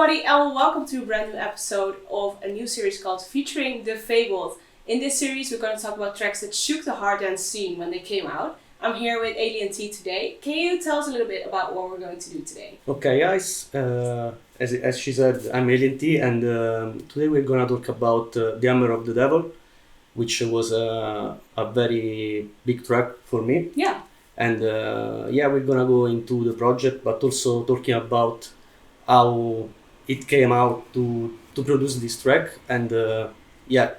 everybody, and welcome to a brand new episode of a new series called Featuring the Fabled. In this series, we're going to talk about tracks that shook the hard dance scene when they came out. I'm here with Alien T today. Can you tell us a little bit about what we're going to do today? Okay, guys. As she said, I'm Alien T, and today we're gonna talk about The Hammer of the Devil, which was a very big track for me. Yeah. And we're gonna go into the project, but also talking about how it came out to produce this track, and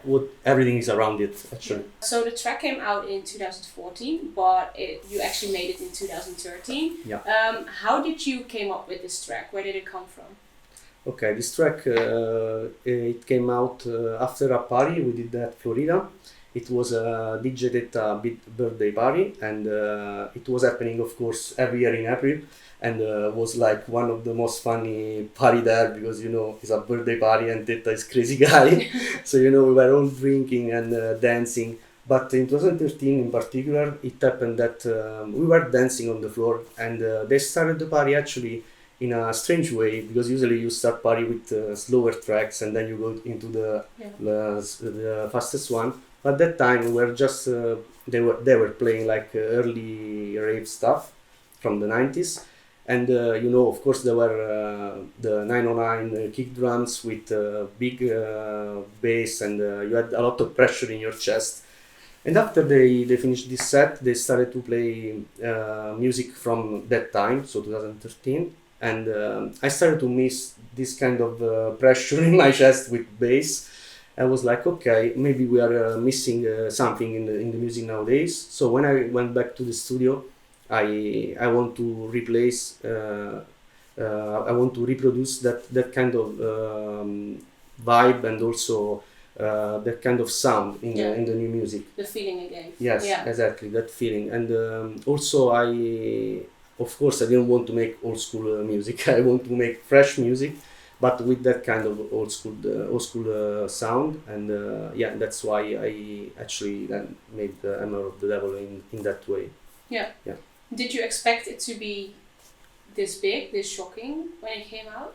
what everything is around it actually. So the track came out in 2014, but you actually made it in 2013. Yeah. How did you came up with this track? Where did it come from? Okay, this track it came out after a party we did at Florida. It was a DJ Detta birthday party, and it was happening, of course, every year in April, and was like one of the most funny party there because it's a birthday party and Detta is crazy guy, so we were all drinking and dancing. But in 2013 in particular, it happened that we were dancing on the floor, and they started the party actually in a strange way, because usually you start party with slower tracks and then you go into the fastest one. At that time, we were just they were playing like early rave stuff from the 90s, and of course there were the 909 kick drums with big bass, and you had a lot of pressure in your chest. And after they finished this set, they started to play music from that time, so 2013, and I started to miss this kind of pressure in my chest with bass. I was like, okay, maybe we are missing something in the music nowadays. So when I went back to the studio, I want to replace, I want to reproduce that kind of vibe, and also that kind of sound in the new music. The feeling again. Yes, exactly, that feeling. And also of course, I didn't want to make old school music. I want to make fresh music, but with that kind of old school sound, and that's why I actually then made the Hammer of the Devil in that way. Yeah. Did you expect it to be this big, this shocking when it came out?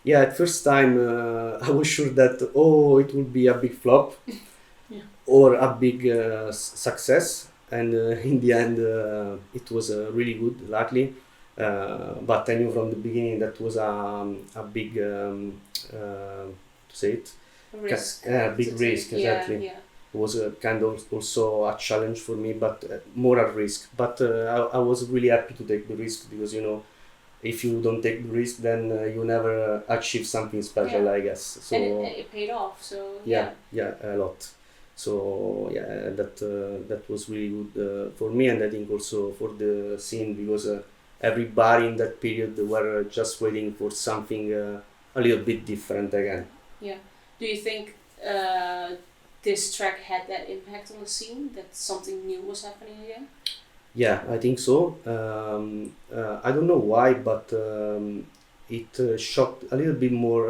Yeah, at first time I was sure that it would be a big flop or a big success, and in the end it was really good, luckily. But I knew from the beginning that was a big to say it, big risk, exactly. It was a kind of also a challenge for me, but more a risk. But I was really happy to take the risk, because if you don't take the risk, then you never achieve something special, I guess. So and it paid off. So yeah, a lot. So that was really good for me, and I think also for the scene, because everybody in that period were just waiting for something a little bit different again. Yeah. Do you think this track had that impact on the scene, that something new was happening again? Yeah, I think so. I don't know why, but it shocked a little bit more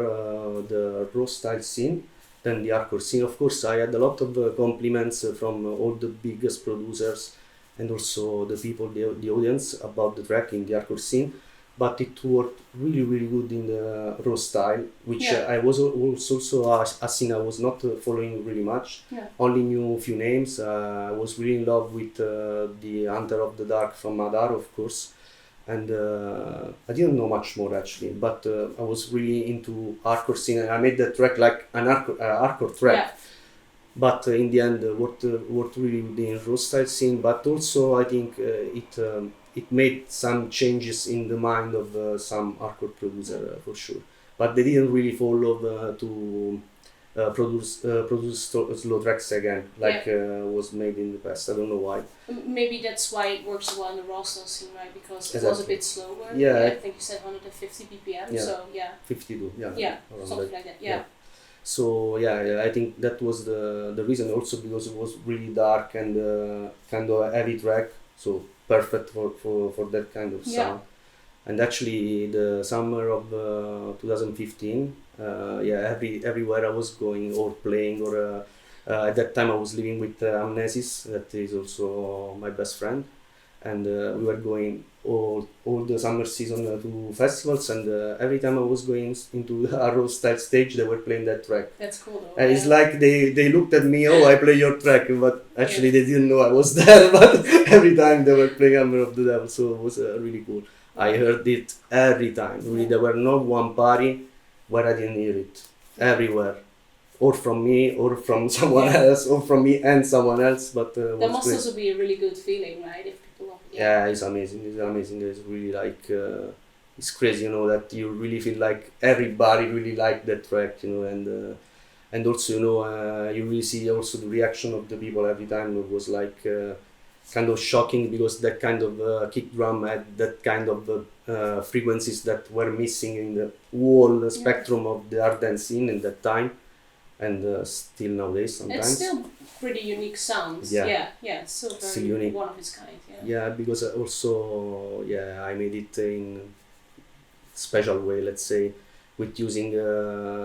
the raw style scene than the hardcore scene. Of course, I had a lot of compliments from all the biggest producers, and also the people, the audience, about the track in the hardcore scene, but it worked really, really good in the raw style, which I was also a scene I was not following really much. Only knew a few names. I was really in love with the Hunter of the Dark from Madar, of course, and I didn't know much more actually, but I was really into hardcore scene, and I made that track like an hardcore track. Yeah. But in the end, worked really with the raw style scene. But also, I think it made some changes in the mind of some hardcore producer for sure. But they didn't really follow to produce slow tracks again, like was made in the past. I don't know why. Maybe that's why it works well in the raw style scene, right? Because it was a bit slower. Yeah. I think you said 150 BPM. Yeah. So 52. Yeah. Something like that. Yeah. So I think that was the reason, also because it was really dark and kind of a heavy track, so perfect for that kind of sound. And actually the summer of 2015, everywhere I was going or playing, or at that time I was living with Amnesis, that is also my best friend, and we were going all the summer season to festivals, and every time I was going into the Arrow style stage, they were playing that track. That's cool though. And it's like they looked at me, oh, I play your track, but actually they didn't know I was there. But every time they were playing Hammer of the Devil, so it was really cool. I heard it every time. Really, there were not one party where I didn't hear it. Everywhere, or from me, or from someone else, or from me and someone else. But that must also be a really good feeling, right? If people love it. Yeah, it's amazing. It's amazing. It's really like it's crazy, you know, that you really feel like everybody really liked that track, you know, and also, you know, you really see also the reaction of the people every time. It was like kind of shocking because that kind of kick drum had that kind of frequencies that were missing in the whole spectrum of the art dance scene in that time, and still nowadays sometimes. It's still pretty unique sounds. Yeah, it's still very unique. One of its kind. Yeah, because also I made it in special way, let's say, with using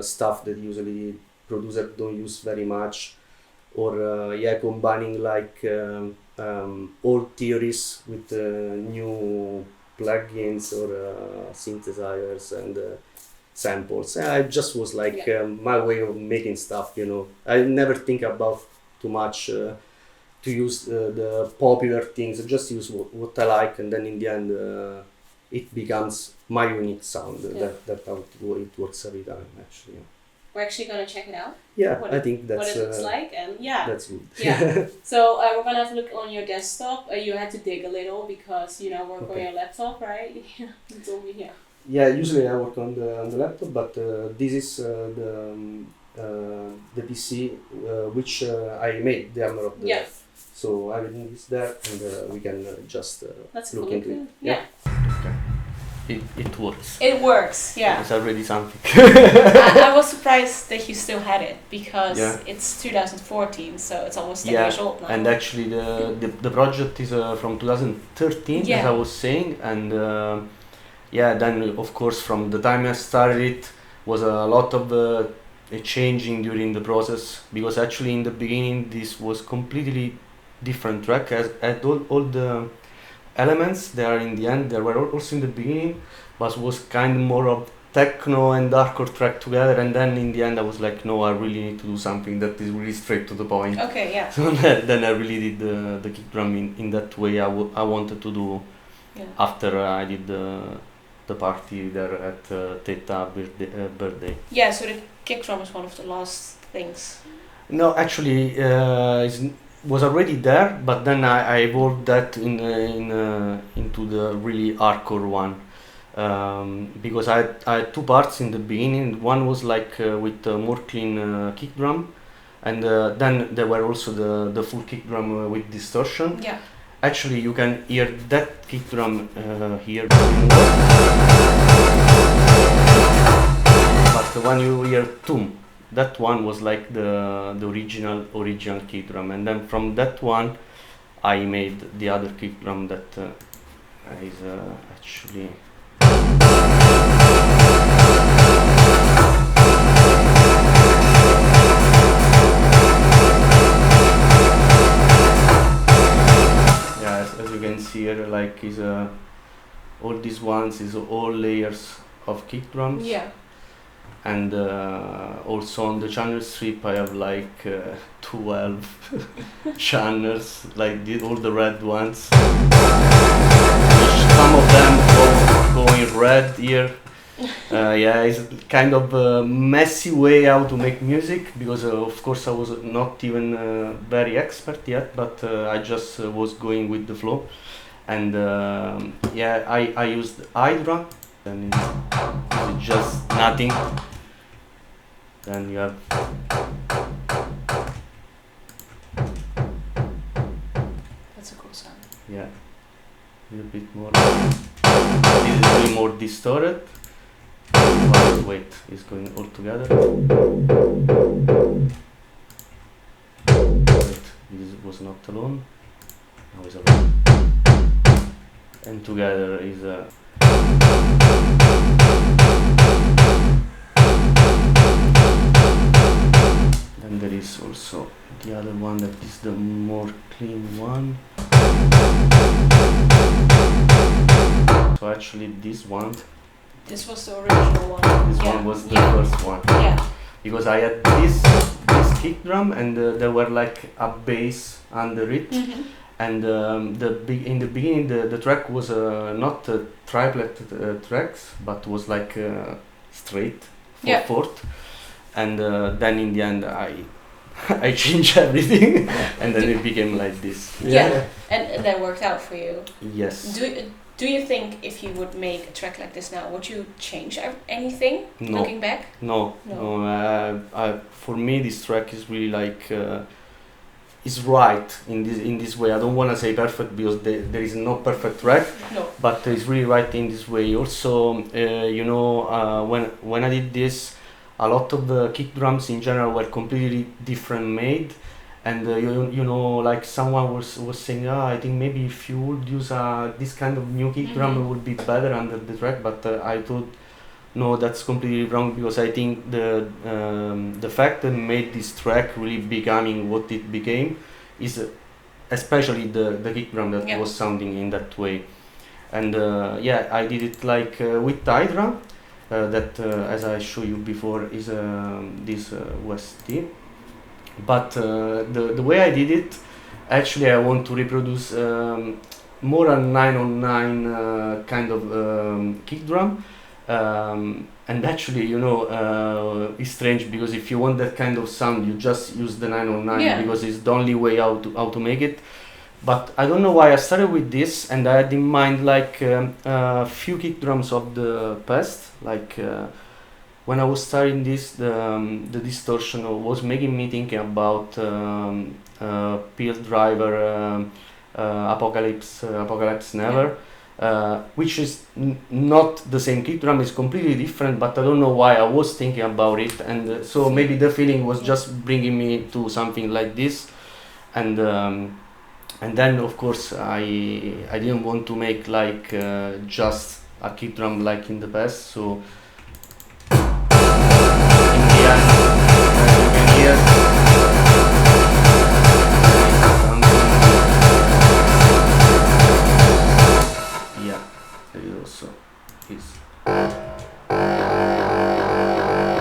stuff that usually producers don't use very much, or combining like old theories with new plugins or synthesizers and samples. I just was like my way of making stuff, you know. I never think about too much to use the popular things. I just use what I like, and then in the end it becomes my unique sound. That's how it works every time, actually. We're actually gonna check it out. Yeah, I think that's what it looks like, and that's good. Yeah. So we're gonna have a look on your desktop. You had to dig a little because work on your laptop, right? You told me here. Yeah, usually I work on the laptop, but this is the PC which I made, the Armor of the Dead. So everything is there, and we can just look into it. Yeah. Okay. It works. It works, yeah. It's already something. I was surprised that you still had it because it's 2014, so it's almost 10 years old now. And actually the project is from 2013, as I was saying, and then of course from the time I started it was a lot of changing during the process, because actually in the beginning this was completely different track, as all the elements there in the end there were also in the beginning, but was kind of more of techno and hardcore track together, and then in the end I was like, no, I really need to do something that is really straight to the point. Okay, yeah. So then I really did the kick drum in that way I wanted to do after I did the party there at Teta birthday. Yeah, so the kick drum was one of the last things. No, actually was already there, but then I evolved that into the really hardcore one, because I had two parts in the beginning. One was like with more clean kick drum, and then there were also the full kick drum with distortion. Yeah. Actually, you can hear that kick drum here, but when you hear Tum, that one was like the original kick drum, and then from that one I made the other kick drum that is actually as you can see here, like is all these ones is all layers of kick drums. Yeah. And also on the channel strip I have like 12 channels, like all the red ones, which some of them go in red here. It's kind of a messy way how to make music, because of course I was not even very expert yet, but I just was going with the flow, and I used Hydra, and it's just nothing. Then you have that's a cool sound. Yeah, a little bit more. This is a little more distorted. Wait, it's going all together. Wait, this was not alone. Now it's alone. And together is a. And there is also the other one that is the more clean one. actually this one. This was the original one. This one was the first one. Yeah. Because I had this kick drum and there were like a bass under it. Mm-hmm. And in the beginning the track was not triplet tracks, but was like straight 4/4. And then in the end I changed everything and then it became like this. Yeah. And that worked out for you. Yes. Do you think if you would make a track like this now, would you change anything looking back? No. For me this track is really like is right in this way. I don't want to say perfect because there is no perfect track. No. But it's really right in this way. Also, when I did this, a lot of the kick drums in general were completely different made, and like someone was saying, I think maybe if you would use this kind of new kick drum, it would be better under the track. But I thought, no, that's completely wrong, because I think the fact that made this track really becoming what it became is especially the kick drum that was sounding in that way. And I did it like with Hydra. That, as I showed you before, is this WST. But the way I did it, actually I want to reproduce more a 909 kind of kick drum. And actually, it's strange, because if you want that kind of sound, you just use the 909 because it's the only way how to make it. But I don't know why I started with this, and I had in mind like a few kick drums of the past. Like when I was starting this, the distortion was making me thinking about Peel Driver, Apocalypse Never, which is not the same kick drum. It's completely different, but I don't know why I was thinking about it, and so maybe the feeling was just bringing me to something like this, and then of course I didn't want to make like just a kick drum like in the past, so in the end, as you can hear, it also is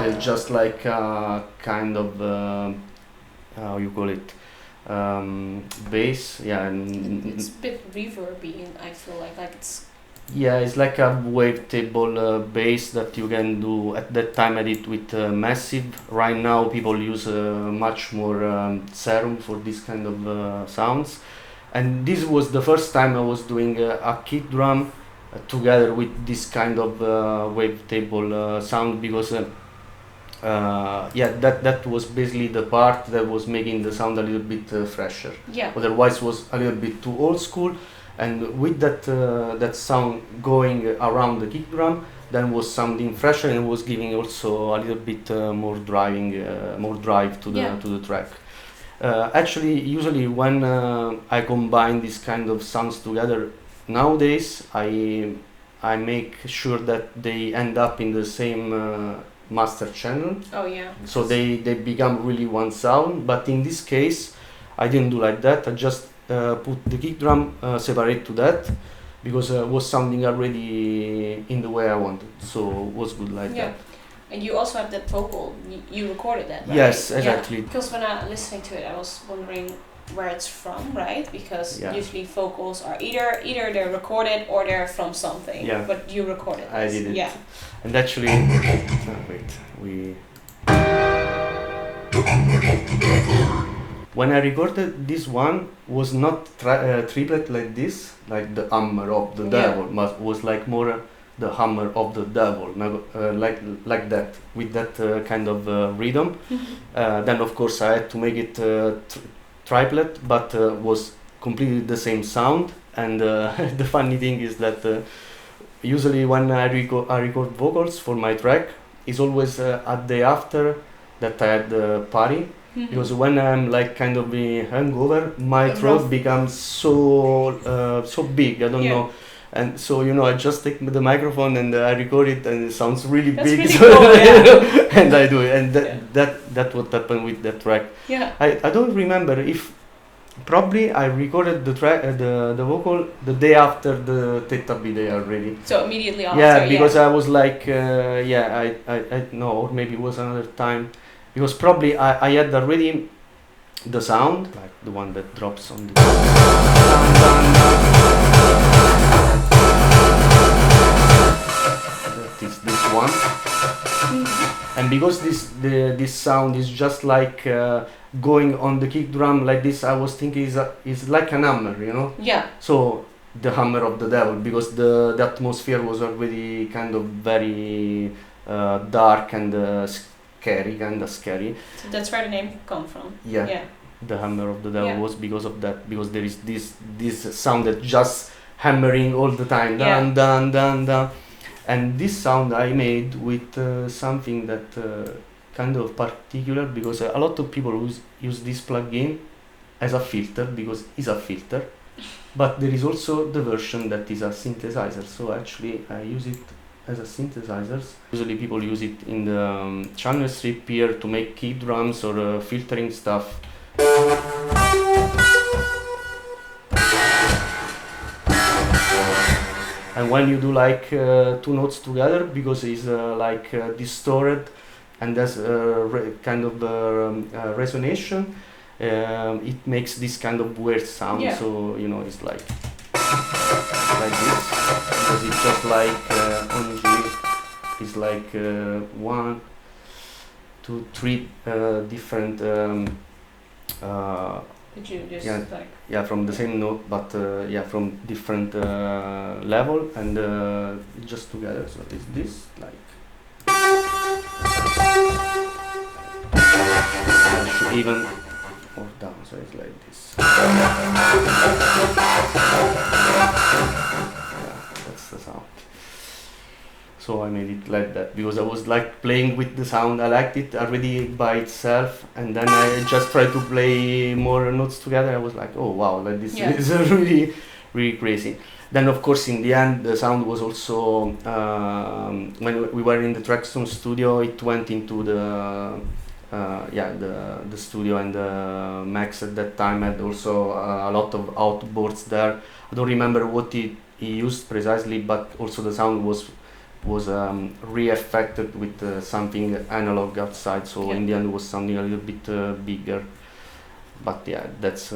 it's just like a kind of how you call it, bass, and it's a bit reverby, and I feel like it's it's like a wavetable bass that you can do. At that time I did with Massive. Right now people use much more Serum for this kind of sounds, and this was the first time I was doing a kick drum together with this kind of wavetable sound, because that was basically the part that was making the sound a little bit fresher. Otherwise was a little bit too old school, and with that sound going around the kick drum, then was sounding fresher, and was giving also a little bit more drive to the track. Actually, usually when I combine these kind of sounds together nowadays, I make sure that they end up in the same master channel. So they become really one sound. But in this case I didn't do like that. I just put the kick drum separate to that, because it was sounding already in the way I wanted, so it was good like that. And you also have that vocal, you recorded that, right? Yes, exactly. Because when I listening to it, I was wondering where it's from, right? Because usually vocals are either they're recorded or they're from something. But you recorded this. I did it. Yeah. And actually, when I recorded this one, was not triplet like this, like the hammer of the devil, but was like more the hammer of the devil, like that, with that kind of rhythm. Then of course I had to make it triplet, but was completely the same sound. And the funny thing is that usually when I record vocals for my track, it's always a day after that I had the party. Because when I'm like kind of hungover, my throat becomes so big, I don't know. And so I just take the microphone and I record it, and it sounds really big. Really cool, and I do it, and that what happened with that track. I don't remember if Probably I recorded the track, the vocal the day after the Theta B day already. So immediately after. Yeah, because I was like, I no, or maybe it was another time, because probably I had already the sound, like the one that drops on the. That is this one. And because this sound is just like going on the kick drum like this, I was thinking is like an hammer, you know. Yeah. So the hammer of the devil, because the atmosphere was already kind of very dark and scary, kind of scary. So that's where the name come from. Yeah. Yeah. The hammer of the devil was because of that, because there is this sound that just hammering all the time, dun dun dun dun. And this sound I made with something that kind of particular, because a lot of people use this plugin as a filter, because it's a filter, but there is also the version that is a synthesizer. So actually I use it as a synthesizer. Usually people use it in the channel strip here to make kick drums or filtering stuff. And when you do like two notes together, because it's like distorted and there's kind of resonation, it makes this kind of weird sound. Yeah. So you know, it's like this, because it's just like on G, it's like 1, 2, 3 different. Did you just from the same note, but from different level, and just together. So it's this like. I should even or down, so it's like this. That's the sound. So I made it like that because I was like playing with the sound. I liked it already by itself, and then I just tried to play more notes together. I was like, oh wow, like this is really, really crazy. Then of course in the end the sound was also when we were in the Trackstone studio, it went into the studio, and Max at that time had also a lot of outboards there. I don't remember what he used precisely, but also the sound was re-affected with something analog outside, so in the end it was something a little bit bigger. But yeah, that's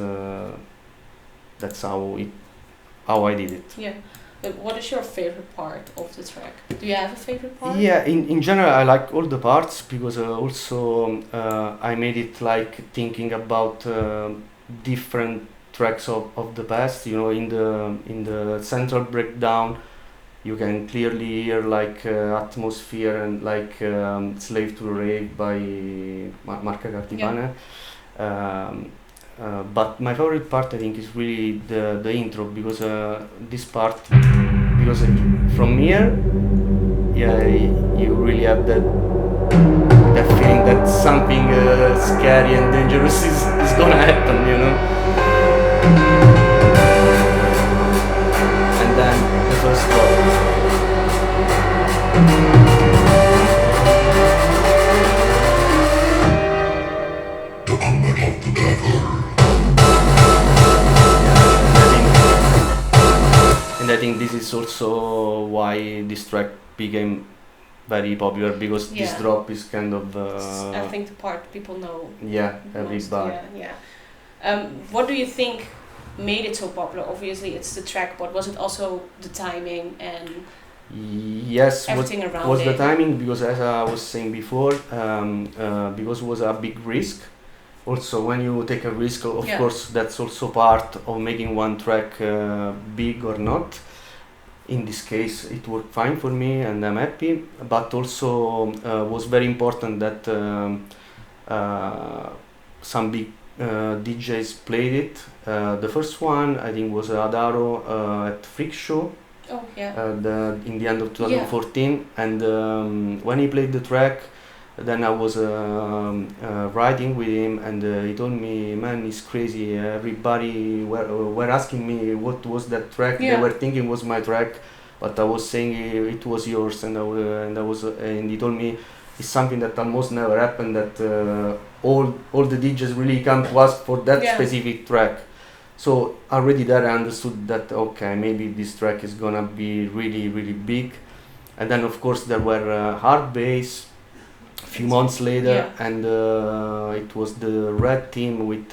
how I did it. Yeah. But what is your favorite part of the track? Do you have a favorite part? Yeah, in general I like all the parts, because also I made it like thinking about different tracks of the past. You know, in the central breakdown you can clearly hear like Atmosphere and like Slave to Rave by Marca Cartipane. But my favorite part, I think, is really the intro, because this part, because from here, you really have that feeling that something scary and dangerous is gonna happen, you know. And then the first drop. And I think this is also why this track became very popular, because this drop is kind of. I think the part people know. Yeah, everybody. What do you think made it so popular? Obviously, it's the track, but was it also the timing and? Yes, everything around was it? The timing, because as I was saying before, because it was a big risk. Also, when you take a risk, of course, that's also part of making one track big or not. In this case, it worked fine for me, and I'm happy. But also, was very important that some big DJs played it. The first one, I think, was Adaro at Freak Show. Oh yeah. In the end of 2014, and when he played the track, then I was riding with him, and he told me, man, it's crazy, everybody were asking me what was that track. They were thinking it was my track, but I was saying it was yours, and he told me it's something that almost never happened, that all the DJs really come to us for that specific track. So already there I understood that okay, maybe this track is gonna be really really big. And then of course there were hard bass a few months later, and it was the Red team with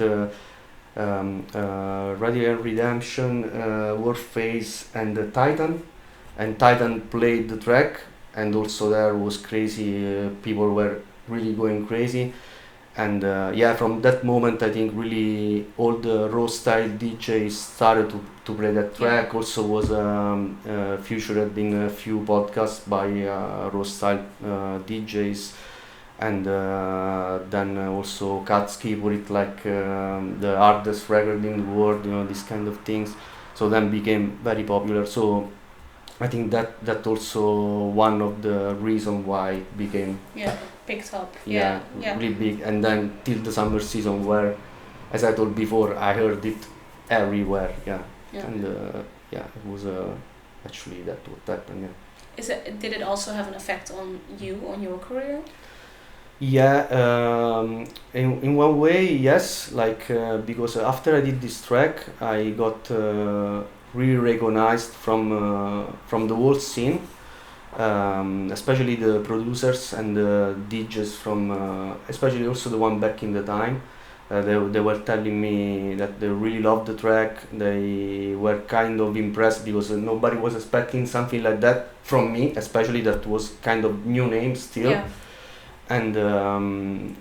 Radical Redemption, Warface, and Titan. And Titan played the track, and also there was crazy. People were really going crazy, and from that moment I think really all the raw style DJs started to play that track. Also was featured in a few podcasts by raw style DJs, and then also Katsuki put it like the hardest record in the world, these kind of things. So then became very popular. So I think that also one of the reason why it became picked up. Really big. And then till the summer season, where, as I told before, I heard it everywhere. And it was actually that what happened. Did it also have an effect on you, on your career? In one way, yes. Like because after I did this track, I got really recognized from the whole scene, especially the producers and the DJs from, especially also the one back in the time. They were telling me that they really loved the track. They were kind of impressed because nobody was expecting something like that from me, especially that was kind of new name still. And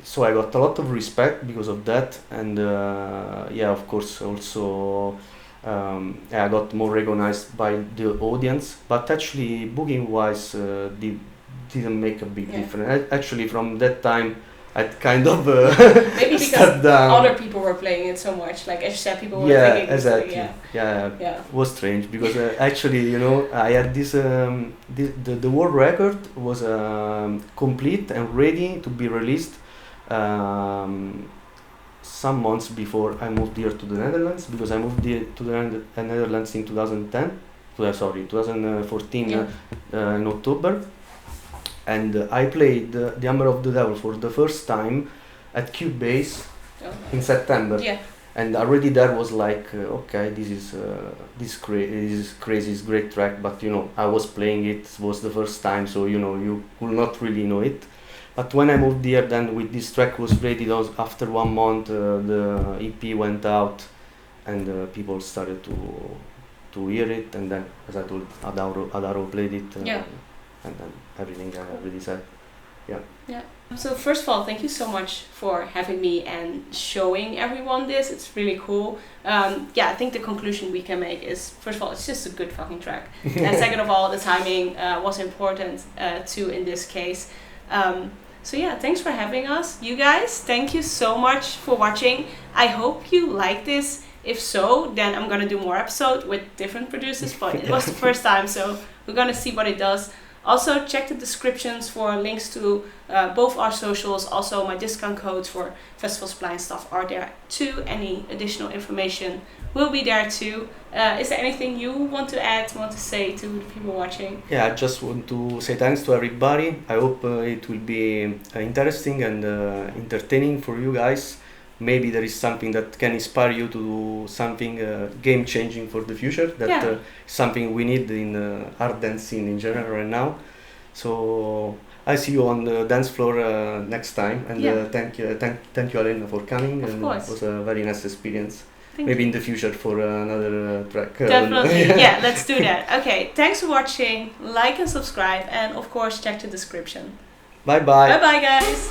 so I got a lot of respect because of that. And of course also I got more recognized by the audience, but actually booking wise didn't make a big difference. Actually from that time I kind of maybe because other people were playing it so much, like as you said, people were thinking exactly. It was strange because actually I had this the world record was complete and ready to be released some months before I moved here to the Netherlands, because I moved here to the Netherlands in 2014 in October, and I played the Hammer of the Devil for the first time at Cubase in September. And already there was like okay, this is crazy, it's great track, but I was playing it was the first time, so you could not really know it. But when I moved here, then with this track was ready, after 1 month the EP went out, and people started to hear it, and then as I told Adaro played it, and then everything I already said. So first of all, thank you so much for having me and showing everyone this. It's really cool. I think the conclusion we can make is, first of all, it's just a good fucking track. And second of all, the timing was important too in this case. Thanks for having us. You guys, thank you so much for watching. I hope you like this. If so, then I'm gonna do more episodes with different producers, but it was the first time, so we're gonna see what it does. Also, check the descriptions for links to both our socials. Also, my discount codes for Festival Supply and stuff are there too. Any additional information will be there too. Is there anything you want to add, want to say to the people watching? I just want to say thanks to everybody. I hope it will be interesting and entertaining for you guys. Maybe there is something that can inspire you to do something game-changing for the future. That something we need in art dance scene in general right now. So I see you on the dance floor next time. And thank you, Alena, for coming. Of course. It was a very nice experience. Maybe in the future for another track. Definitely. Let's do that. Okay, thanks for watching. Like and subscribe, and of course check the description. Bye bye. Bye bye, guys.